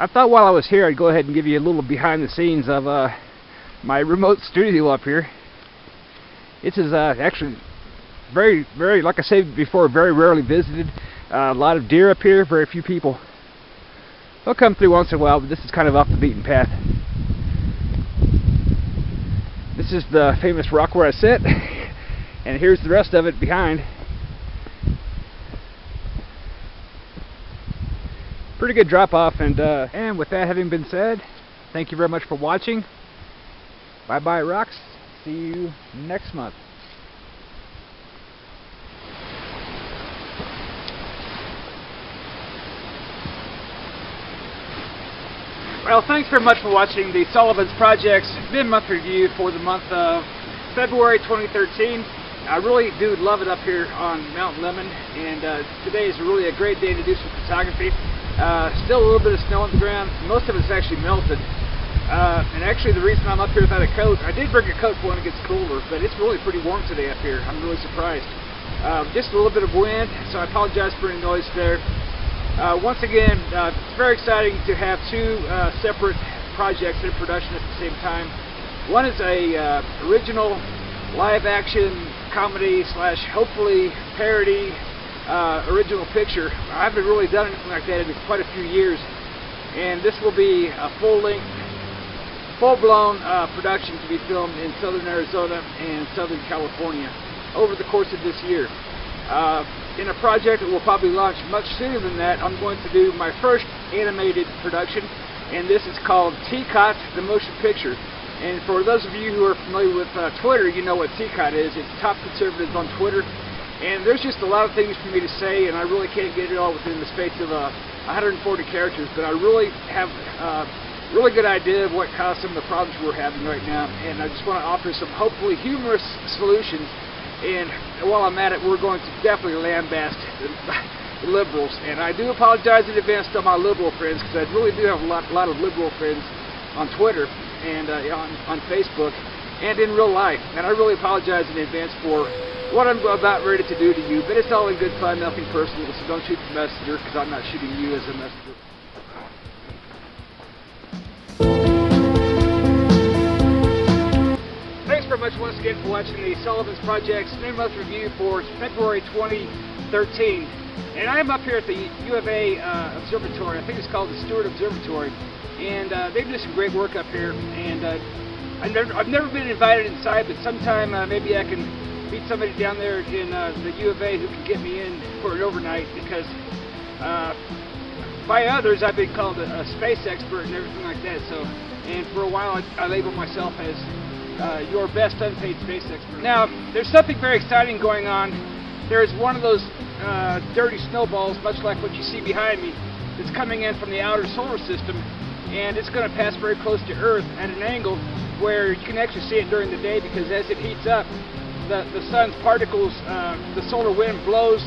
I thought while I was here I'd go ahead and give you a little behind the scenes of my remote studio up here. This is actually very, like I said before, very rarely visited. A lot of deer up here, very few people. They'll come through once in a while, but this is kind of off the beaten path. This is the famous rock where I sit, and here's the rest of it behind. Pretty good drop off, and with that having been said, thank you very much for watching. Bye bye rocks. See you next month. Well, thanks very much for watching the Sullivan's Project's mid-month review for the month of February 2013. I really do love it up here on Mount Lemmon, and today is really a great day to do some photography. Still a little bit of snow on the ground. Most of it's actually melted. And actually the reason I'm up here without a coat, I did bring a coat for when it gets colder, but it's really pretty warm today up here. I'm really surprised. Just a little bit of wind, so I apologize for any noise there. Once again, it's very exciting to have two separate projects in production at the same time. One is a original live-action comedy slash hopefully parody original picture. I haven't really done anything like that in quite a few years, and this will be a full-length, full-blown production to be filmed in southern Arizona and southern California over the course of this year. In a project that will probably launch much sooner than that, I'm going to do my first animated production, and this is called TCOT, the motion picture. And for those of you who are familiar with Twitter, you know what TCOT is. It's Top Conservatives on Twitter. And there's just a lot of things for me to say, and I really can't get it all within the space of 140 characters, but I really have a really good idea of what caused some of the problems we're having right now, and I just want to offer some hopefully humorous solutions. And while I'm at it, we're going to definitely lambast the liberals. And I do apologize in advance to my liberal friends, because I really do have a lot of liberal friends on Twitter and on Facebook and in real life. And I really apologize in advance for what I'm about ready to do to you. But it's all in good fun, nothing personal, so don't shoot the messenger, because I'm not shooting you as a messenger. Thanks very much once again for watching the Sullivan's Project's mid-month review for February 2013. And I'm up here at the U of A Observatory. I think it's called the Stewart Observatory. And they do some great work up here. And I've never been invited inside, but sometime maybe I can meet somebody down there in the U of A who can get me in for an overnight, because by others I've been called a space expert and everything like that. So, and for a while I labeled myself as your best unpaid space expert. Now, there's something very exciting going on. There's one of those dirty snowballs, much like what you see behind me, that's coming in from the outer solar system, and it's going to pass very close to Earth at an angle where you can actually see it during the day, because as it heats up, the sun's particles, the solar wind blows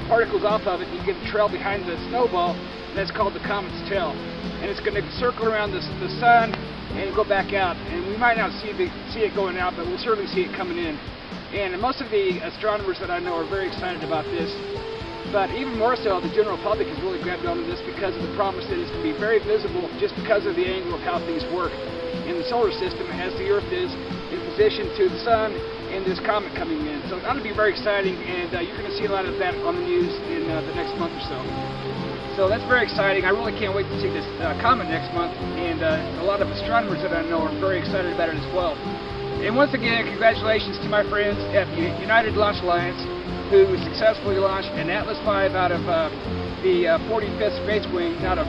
particles off of it, and you get a trail behind the snowball, and that's called the comet's tail. And it's going to circle around the sun and go back out, and we might not see it going out, but we'll certainly see it coming in. And most of the astronomers that I know are very excited about this, but even more so, the general public has really grabbed onto this because of the promise that it's going to be very visible, just because of the angle of how things work in the solar system as the Earth is in position to the sun and this comet coming in. So it ought to be very exciting, and you're going to see a lot of that on the news in the next month or so. So that's very exciting. I really can't wait to see this comet next month, and a lot of astronomers that I know are very excited about it as well. And once again, congratulations to my friends at the United Launch Alliance, who successfully launched an Atlas V out of the 45th Space Wing, out of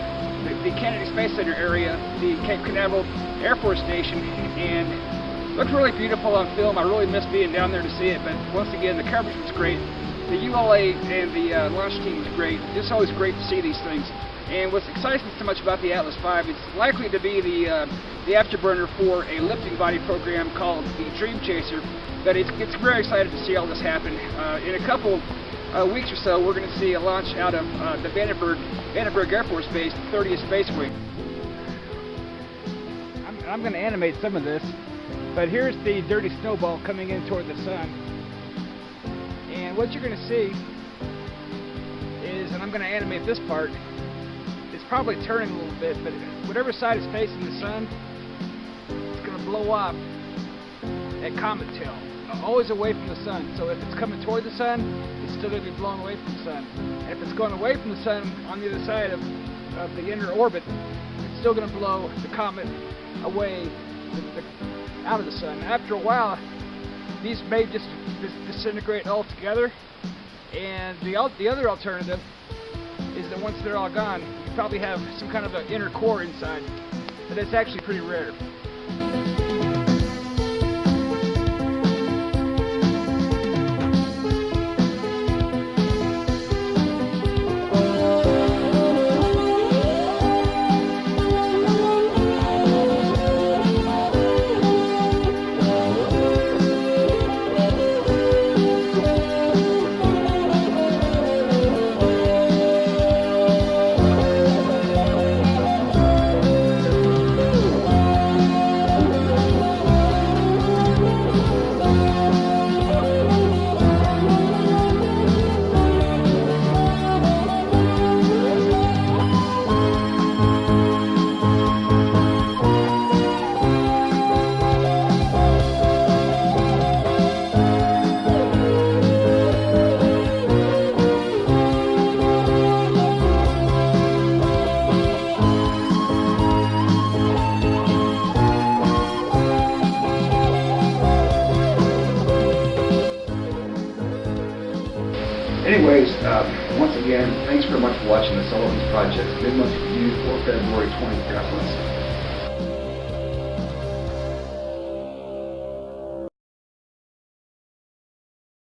the Kennedy Space Center area, the Cape Canaveral Air Force Station, and it looked really beautiful on film. I really missed being down there to see it, but once again, the coverage was great. The ULA and the launch team is great. It's always great to see these things. And what's exciting so much about the Atlas V, it's likely to be the afterburner for a lifting body program called the Dream Chaser. But it's very excited to see all this happen. In a couple weeks or so, we're going to see a launch out of the Vandenberg Air Force Base, the 30th Space Wing. I'm going to animate some of this, but here's the dirty snowball coming in toward the sun. And what you're going to see is, and I'm going to animate this part, is probably turning a little bit, but whatever side is facing the sun, it's going to blow off that comet tail, always away from the sun. So if it's coming toward the sun, it's still going to be blown away from the sun. And if it's going away from the sun on the other side of the inner orbit, it's still going to blow the comet away out of the sun. After a while, these may just disintegrate altogether. And the other alternative is that once they're all gone, you probably have some kind of an inner core inside, but it's actually pretty rare. Anyways, once again, thanks very much for watching the Sullivan's Project Midmonth Review for February 20th reference.